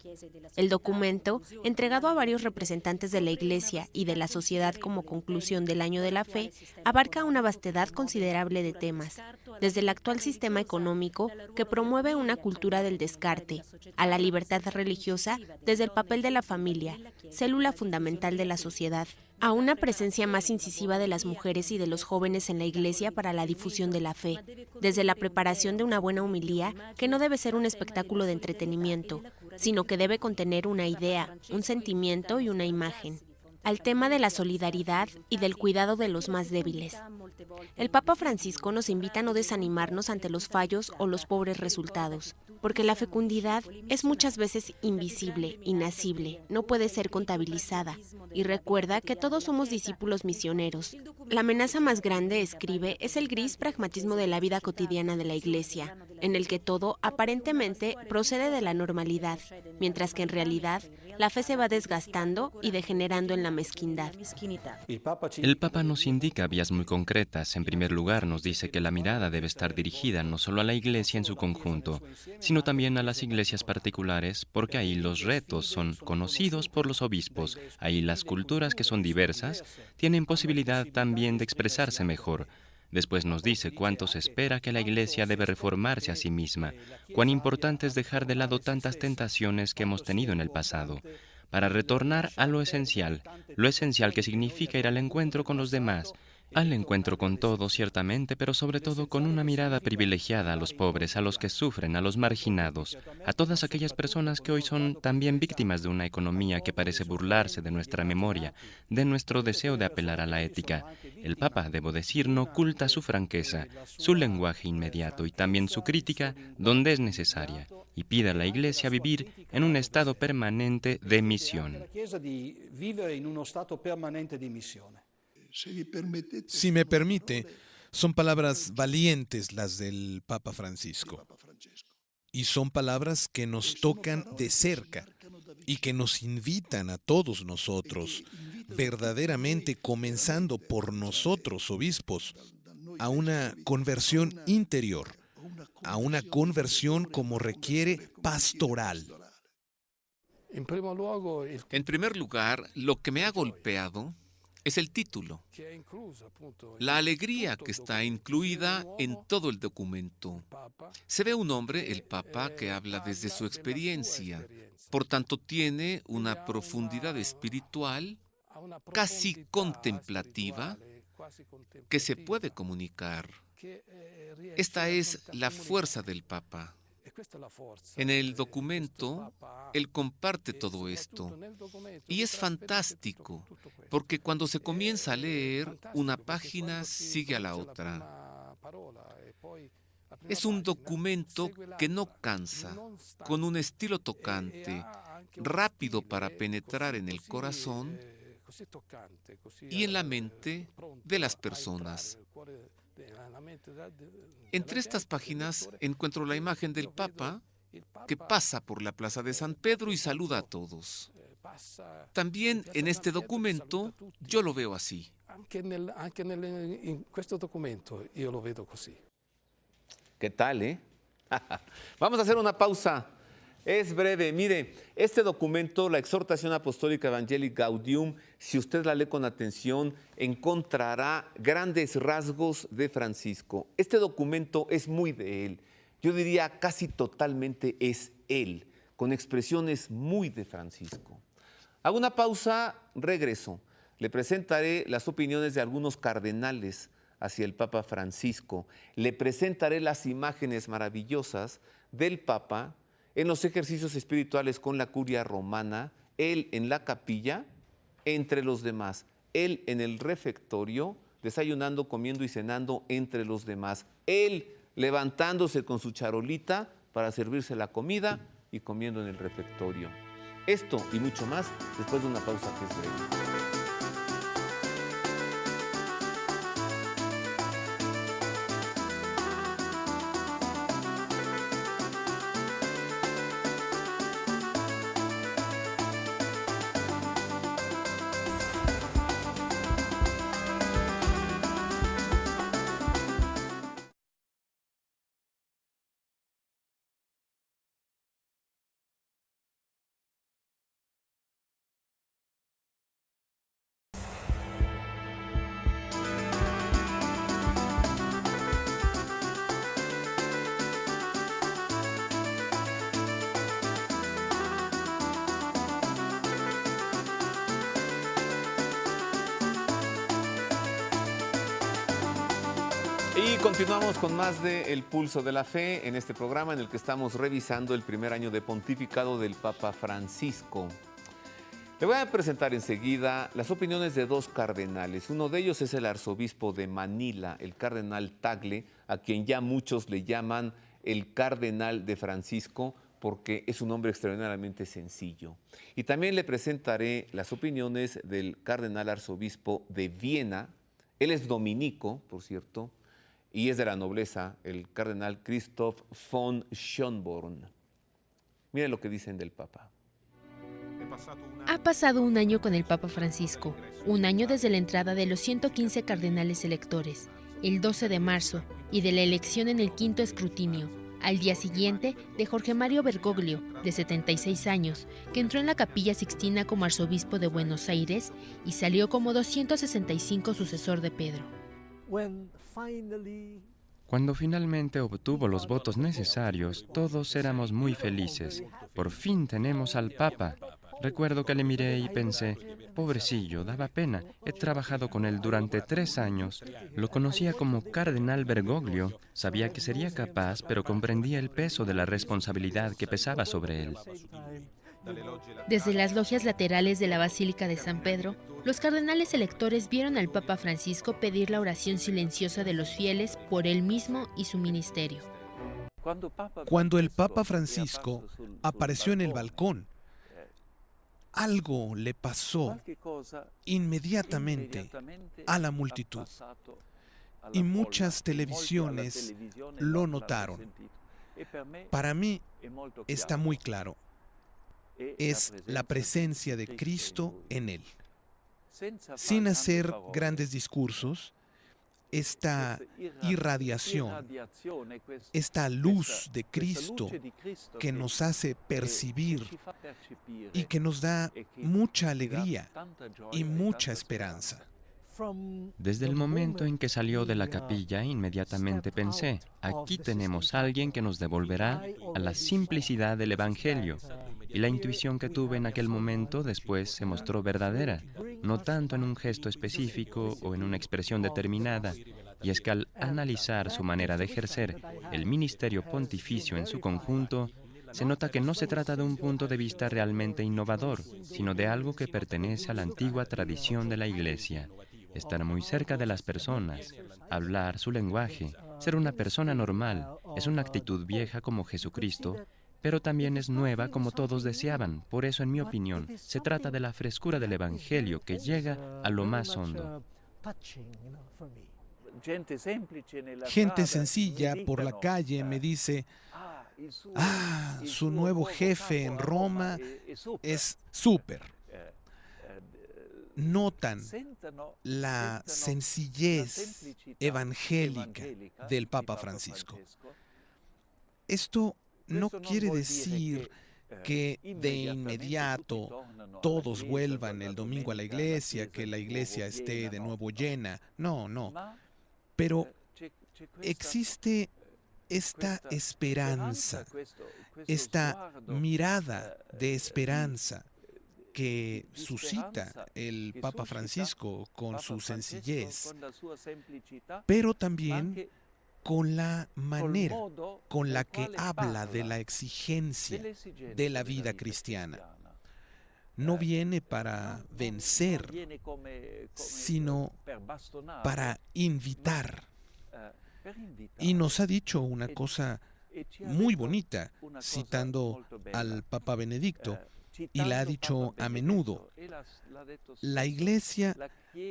Speaker 4: El documento, entregado a varios representantes de la Iglesia y de la sociedad como conclusión del Año de la Fe, abarca una vastedad considerable de temas, desde el actual sistema económico que promueve una cultura del descarte, a la libertad religiosa desde el papel de la familia, célula fundamental de la sociedad, a una presencia más incisiva de las mujeres y de los jóvenes en la Iglesia para la difusión de la fe, desde la preparación de una buena homilía que no debe ser un espectáculo de entretenimiento, sino que debe contener una idea, un sentimiento y una imagen, al tema de la solidaridad y del cuidado de los más débiles. El Papa Francisco nos invita a no desanimarnos ante los fallos o los pobres resultados, porque la fecundidad es muchas veces invisible, inacible, no puede ser contabilizada, y recuerda que todos somos discípulos misioneros. La amenaza más grande, escribe, es el gris pragmatismo de la vida cotidiana de la Iglesia, en el que todo aparentemente procede de la normalidad, mientras que en realidad la fe se va desgastando y degenerando en la mezquindad.
Speaker 9: El Papa nos indica vías muy concretas. En primer lugar, nos dice que la mirada debe estar dirigida no solo a la Iglesia en su conjunto, sino también a las iglesias particulares, porque ahí los retos son conocidos por los obispos, ahí las culturas que son diversas tienen posibilidad también de expresarse mejor. Después nos dice cuánto se espera que la Iglesia debe reformarse a sí misma, cuán importante es dejar de lado tantas tentaciones que hemos tenido en el pasado, para retornar a lo esencial que significa ir al encuentro con los demás, al encuentro con todos, ciertamente, pero sobre todo con una mirada privilegiada a los pobres, a los que sufren, a los marginados, a todas aquellas personas que hoy son también víctimas de una economía que parece burlarse de nuestra memoria, de nuestro deseo de apelar a la ética. El Papa, debo decir, no oculta su franqueza, su lenguaje inmediato y también su crítica donde es necesaria, y pide a la Iglesia vivir en un estado permanente de misión.
Speaker 5: Si me permite, son palabras valientes las del Papa Francisco. Y son palabras que nos tocan de cerca y que nos invitan a todos nosotros, verdaderamente comenzando por nosotros, obispos, a una conversión interior, a una conversión como requiere pastoral.
Speaker 8: En primer lugar, lo que me ha golpeado es el título, la alegría que está incluida en todo el documento. Se ve un hombre, el Papa, que habla desde su experiencia, por tanto tiene una profundidad espiritual casi contemplativa que se puede comunicar. Esta es la fuerza del Papa. En el documento, él comparte todo esto. Y es fantástico, porque cuando se comienza a leer, una página sigue a la otra. Es un documento que no cansa, con un estilo tocante, rápido para penetrar en el corazón y en la mente de las personas. Entre estas páginas encuentro la imagen del Papa que pasa por la Plaza de San Pedro y saluda a todos. También en este documento yo lo veo así.
Speaker 1: ¿Qué tal, Vamos a hacer una pausa. Es breve. Mire, este documento, la exhortación apostólica Evangelii Gaudium, si usted la lee con atención, encontrará grandes rasgos de Francisco. Este documento es muy de él. Yo diría casi totalmente es él, con expresiones muy de Francisco. Hago una pausa, regreso. Le presentaré las opiniones de algunos cardenales hacia el Papa Francisco. Le presentaré las imágenes maravillosas del Papa en los ejercicios espirituales con la curia romana, él en la capilla, entre los demás, él en el refectorio, desayunando, comiendo y cenando entre los demás, él levantándose con su charolita para servirse la comida y comiendo en el refectorio. Esto y mucho más después de una pausa que es breve. Y continuamos con más de El Pulso de la Fe en este programa en el que estamos revisando el primer año de pontificado del Papa Francisco. Le voy a presentar enseguida las opiniones de dos cardenales. Uno de ellos es el arzobispo de Manila, el cardenal Tagle, a quien ya muchos le llaman el cardenal de Francisco, porque es un hombre extraordinariamente sencillo. Y también le presentaré las opiniones del cardenal arzobispo de Viena. Él es dominico, por cierto, y es de la nobleza, el cardenal Christoph von Schönborn. Miren lo que dicen del Papa.
Speaker 10: Ha pasado un año con el Papa Francisco, un año desde la entrada de los 115 cardenales electores, el 12 de marzo, y de la elección en el quinto escrutinio, al día siguiente de Jorge Mario Bergoglio, de 76 años, que entró en la Capilla Sixtina como arzobispo de Buenos Aires y salió como 265 sucesor de Pedro.
Speaker 9: Cuando finalmente obtuvo los votos necesarios, todos éramos muy felices. Por fin tenemos al Papa. Recuerdo que le miré y pensé, pobrecillo, daba pena. He trabajado con él durante 3 años. Lo conocía como Cardenal Bergoglio. Sabía que sería capaz, pero comprendía el peso de la responsabilidad que pesaba sobre él.
Speaker 10: Desde las logias laterales de la Basílica de San Pedro, los cardenales electores vieron al Papa Francisco pedir la oración silenciosa de los fieles por él mismo y su ministerio.
Speaker 5: Cuando el Papa Francisco apareció en el balcón, algo le pasó inmediatamente a la multitud y muchas televisiones lo notaron. Para mí está muy claro. Es la presencia de Cristo en él. Sin hacer grandes discursos, esta irradiación, esta luz de Cristo que nos hace percibir y que nos da mucha alegría y mucha esperanza.
Speaker 9: Desde el momento en que salió de la capilla, inmediatamente pensé, aquí tenemos a alguien que nos devolverá a la simplicidad del Evangelio. Y la intuición que tuve en aquel momento después se mostró verdadera, no tanto en un gesto específico o en una expresión determinada, y es que al analizar su manera de ejercer el ministerio pontificio en su conjunto, se nota que no se trata de un punto de vista realmente innovador, sino de algo que pertenece a la antigua tradición de la Iglesia. Estar muy cerca de las personas, hablar su lenguaje, ser una persona normal, es una actitud vieja como Jesucristo, pero también es nueva como todos deseaban. Por eso, en mi opinión, se trata de la frescura del Evangelio que llega a lo más hondo.
Speaker 5: Gente sencilla por la calle me dice, su nuevo jefe en Roma es súper. Notan la sencillez evangélica del Papa Francisco. Esto no quiere decir que de inmediato todos vuelvan el domingo a la iglesia, que la iglesia esté de nuevo llena. No. Pero existe esta esperanza, esta mirada de esperanza que suscita el Papa Francisco con su sencillez, pero también con la manera con la que habla de la exigencia de la vida cristiana. No viene para vencer, sino para invitar. Y nos ha dicho una cosa muy bonita, citando al Papa Benedicto, y la ha dicho a menudo. La Iglesia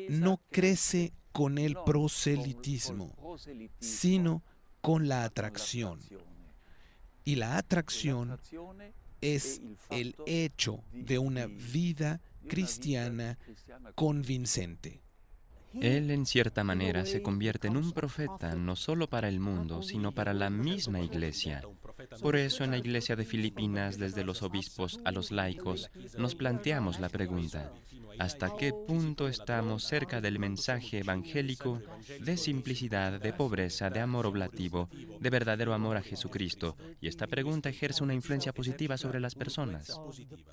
Speaker 5: no crece con el proselitismo, sino con la atracción. Y la atracción es el hecho de una vida cristiana convincente.
Speaker 9: Él, en cierta manera, se convierte en un profeta no solo para el mundo, sino para la misma Iglesia. Por eso en la Iglesia de Filipinas, desde los obispos a los laicos, nos planteamos la pregunta: ¿hasta qué punto estamos cerca del mensaje evangélico de simplicidad, de pobreza, de amor oblativo, de verdadero amor a Jesucristo? Y esta pregunta ejerce una influencia positiva sobre las personas.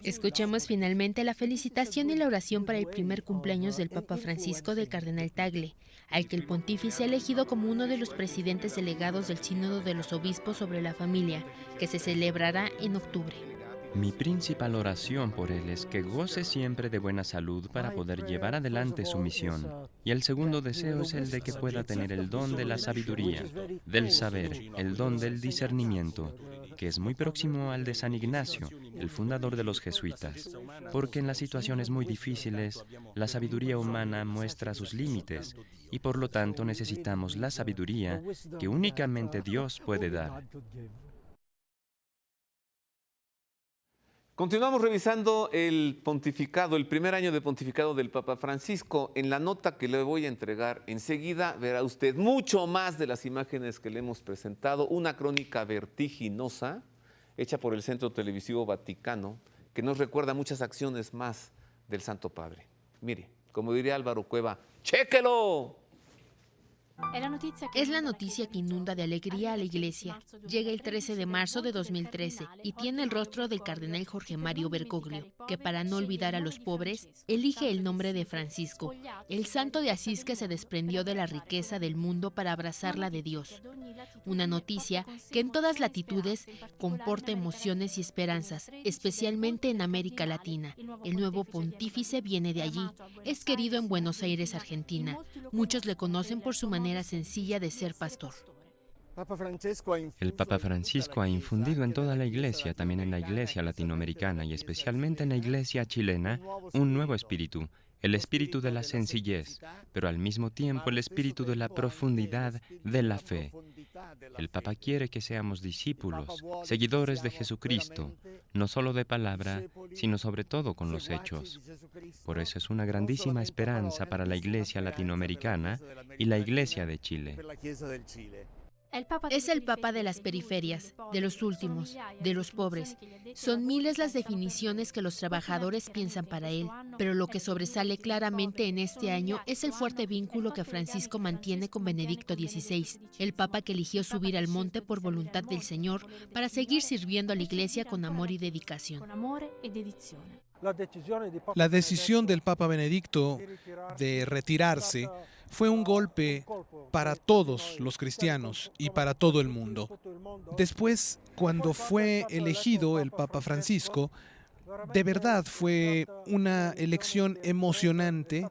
Speaker 10: Escuchamos finalmente la felicitación y la oración para el primer cumpleaños del Papa Francisco del Cardenal Tagle, al que el pontífice ha elegido como uno de los presidentes delegados del Sínodo de los Obispos sobre la Familia, que se celebrará en octubre.
Speaker 9: Mi principal oración por él es que goce siempre de buena salud para poder llevar adelante su misión. Y el segundo deseo es el de que pueda tener el don de la sabiduría, del saber, el don del discernimiento, que es muy próximo al de San Ignacio, el fundador de los jesuitas, porque en las situaciones muy difíciles, la sabiduría humana muestra sus límites y por lo tanto necesitamos la sabiduría que únicamente Dios puede dar.
Speaker 1: Continuamos revisando el pontificado, el primer año de pontificado del Papa Francisco. En la nota que le voy a entregar enseguida verá usted mucho más de las imágenes que le hemos presentado, una crónica vertiginosa hecha por el Centro Televisivo Vaticano que nos recuerda muchas acciones más del Santo Padre. Mire, como diría Álvaro Cueva, ¡chéquelo!
Speaker 10: Es la noticia que inunda de alegría a la Iglesia. Llega el 13 de marzo de 2013 y tiene el rostro del cardenal Jorge Mario Bergoglio, que para no olvidar a los pobres, elige el nombre de Francisco, el santo de Asís que se desprendió de la riqueza del mundo para abrazar la de Dios. Una noticia que en todas latitudes comporta emociones y esperanzas, especialmente en América Latina. El nuevo pontífice viene de allí. Es querido en Buenos Aires, Argentina. Muchos le conocen por su manera sencilla de ser pastor.
Speaker 9: El Papa Francisco ha infundido en toda la Iglesia, también en la Iglesia latinoamericana y especialmente en la Iglesia chilena, un nuevo espíritu, el espíritu de la sencillez, pero al mismo tiempo el espíritu de la profundidad de la fe. El Papa quiere que seamos discípulos, seguidores de Jesucristo, no solo de palabra, sino sobre todo con los hechos. Por eso es una grandísima esperanza para la Iglesia latinoamericana y la Iglesia de Chile.
Speaker 10: Es el Papa de las periferias, de los últimos, de los pobres. Son miles las definiciones que los trabajadores piensan para él, pero lo que sobresale claramente en este año es el fuerte vínculo que Francisco mantiene con Benedicto XVI, el Papa que eligió subir al monte por voluntad del Señor para seguir sirviendo a la Iglesia con amor y dedicación.
Speaker 5: La decisión del Papa Benedicto de retirarse fue un golpe para todos los cristianos y para todo el mundo. Después, cuando fue elegido el Papa Francisco, de verdad fue una elección emocionante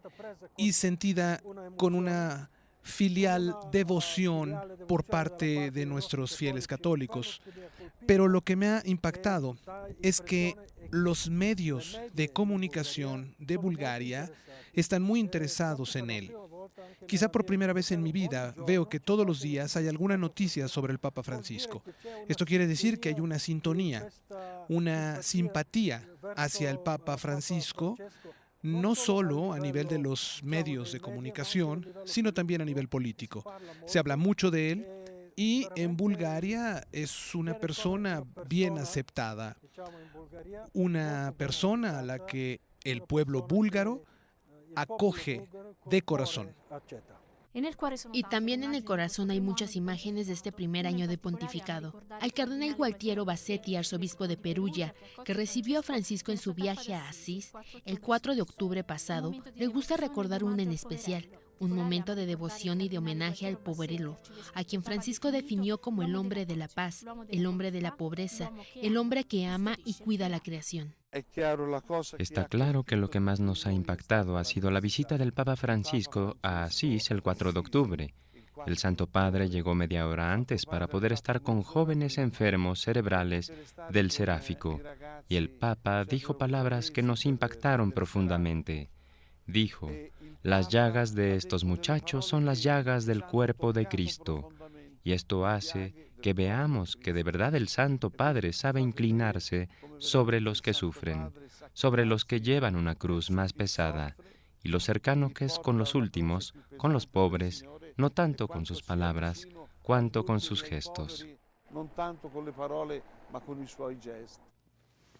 Speaker 5: y sentida con una filial devoción por parte de nuestros fieles católicos. Pero lo que me ha impactado es que los medios de comunicación de Bulgaria están muy interesados en él. Quizá por primera vez en mi vida veo que todos los días hay alguna noticia sobre el Papa Francisco. Esto quiere decir que hay una sintonía, una simpatía hacia el Papa Francisco, no solo a nivel de los medios de comunicación, sino también a nivel político. Se habla mucho de él y en Bulgaria es una persona bien aceptada, una persona a la que el pueblo búlgaro acoge de corazón.
Speaker 10: Y también en el corazón hay muchas imágenes de este primer año de pontificado. Al cardenal Gualtiero Bassetti, arzobispo de Perugia, que recibió a Francisco en su viaje a Asís el 4 de octubre pasado, le gusta recordar una en especial, un momento de devoción y de homenaje al poverelo, a quien Francisco definió como el hombre de la paz, el hombre de la pobreza, el hombre que ama y cuida la creación.
Speaker 9: Está claro que lo que más nos ha impactado ha sido la visita del Papa Francisco a Asís el 4 de octubre. El Santo Padre llegó media hora antes para poder estar con jóvenes enfermos cerebrales del Seráfico, y el Papa dijo palabras que nos impactaron profundamente. Dijo: las llagas de estos muchachos son las llagas del cuerpo de Cristo, y esto hace que veamos que de verdad el Santo Padre sabe inclinarse sobre los que sufren, sobre los que llevan una cruz más pesada, y lo cercano que es con los últimos, con los pobres, no tanto con sus palabras, cuanto con sus gestos.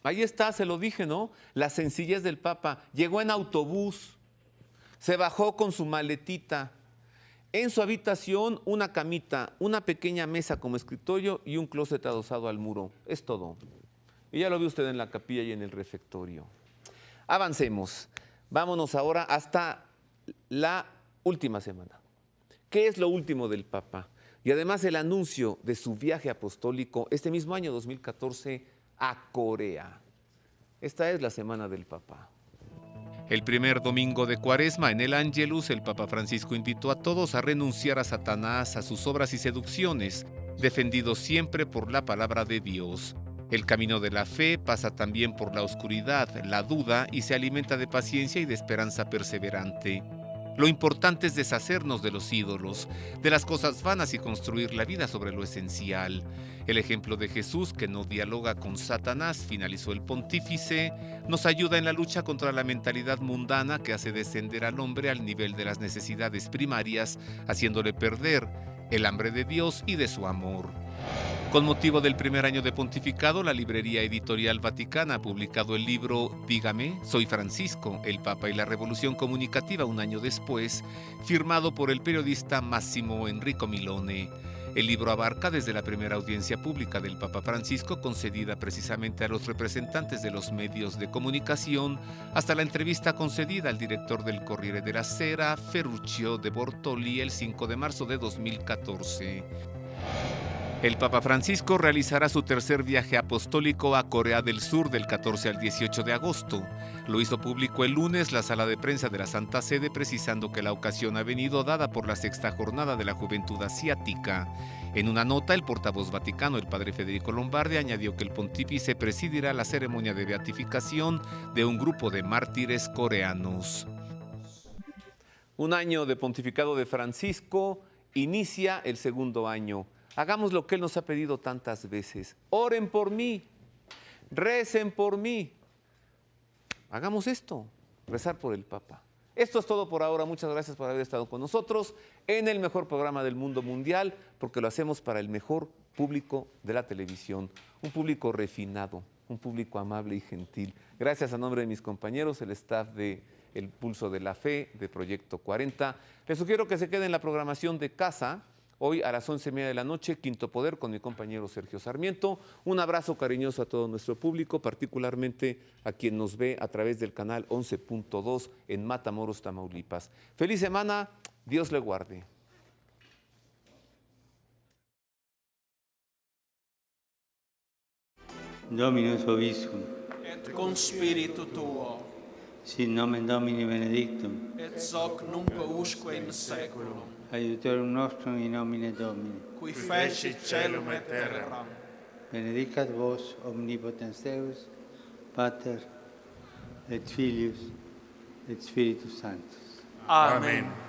Speaker 1: Ahí está, se lo dije, ¿no? La sencillez del Papa. Llegó en autobús, se bajó con su maletita. En su habitación, una camita, una pequeña mesa como escritorio y un closet adosado al muro. Es todo. Y ya lo vio usted en la capilla y en el refectorio. Avancemos. Vámonos ahora hasta la última semana. ¿Qué es lo último del Papa? Y además el anuncio de su viaje apostólico este mismo año 2014 a Corea. Esta es la semana del Papa.
Speaker 8: El primer domingo de Cuaresma, en el Ángelus, el Papa Francisco invitó a todos a renunciar a Satanás, a sus obras y seducciones, defendidos siempre por la palabra de Dios. El camino de la fe pasa también por la oscuridad, la duda, y se alimenta de paciencia y de esperanza perseverante. Lo importante es deshacernos de los ídolos, de las cosas vanas y construir la vida sobre lo esencial. El ejemplo de Jesús, que no dialoga con Satanás, finalizó el pontífice, nos ayuda en la lucha contra la mentalidad mundana que hace descender al hombre al nivel de las necesidades primarias, haciéndole perder el hambre de Dios y de su amor. Con motivo del primer año de pontificado, la librería editorial Vaticana ha publicado el libro Dígame, soy Francisco, el Papa y la Revolución Comunicativa un año después, firmado por el periodista Massimo Enrico Milone. El libro abarca desde la primera audiencia pública del Papa Francisco, concedida precisamente a los representantes de los medios de comunicación, hasta la entrevista concedida al director del Corriere della Sera, Ferruccio de Bortoli, el 5 de marzo de 2014. El Papa Francisco realizará su tercer viaje apostólico a Corea del Sur del 14 al 18 de agosto. Lo hizo público el lunes la sala de prensa de la Santa Sede, precisando que la ocasión ha venido dada por la sexta jornada de la juventud asiática. En una nota, el portavoz vaticano, el padre Federico Lombardi, añadió que el pontífice presidirá la ceremonia de beatificación de un grupo de mártires coreanos.
Speaker 1: Un año de pontificado de Francisco, inicia el segundo año. Hagamos lo que Él nos ha pedido tantas veces. Oren por mí, recen por mí. Hagamos esto, rezar por el Papa. Esto es todo por ahora. Muchas gracias por haber estado con nosotros en el mejor programa del mundo mundial, porque lo hacemos para el mejor público de la televisión. Un público refinado, un público amable y gentil. Gracias a nombre de mis compañeros, el staff de El Pulso de la Fe, de Proyecto 40. Les sugiero que se queden en la programación de casa. Hoy a las 11:30 de la noche, Quinto Poder con mi compañero Sergio Sarmiento. Un abrazo cariñoso a todo nuestro público, particularmente a quien nos ve a través del canal 11.2 en Matamoros, Tamaulipas. Feliz semana, Dios le guarde.
Speaker 6: Dominus vobiscum.
Speaker 11: Et con spiritu tuo.
Speaker 6: Sit nomen Domini benedictum.
Speaker 11: Et hoc nunc usque in saeculum.
Speaker 6: Aiutorium nostrum in nomine Domini.
Speaker 11: Qui fecit caelum et terram.
Speaker 6: Benedicat vos omnipotens Deus, Pater et Filius et Spiritus Sanctus.
Speaker 11: Amen.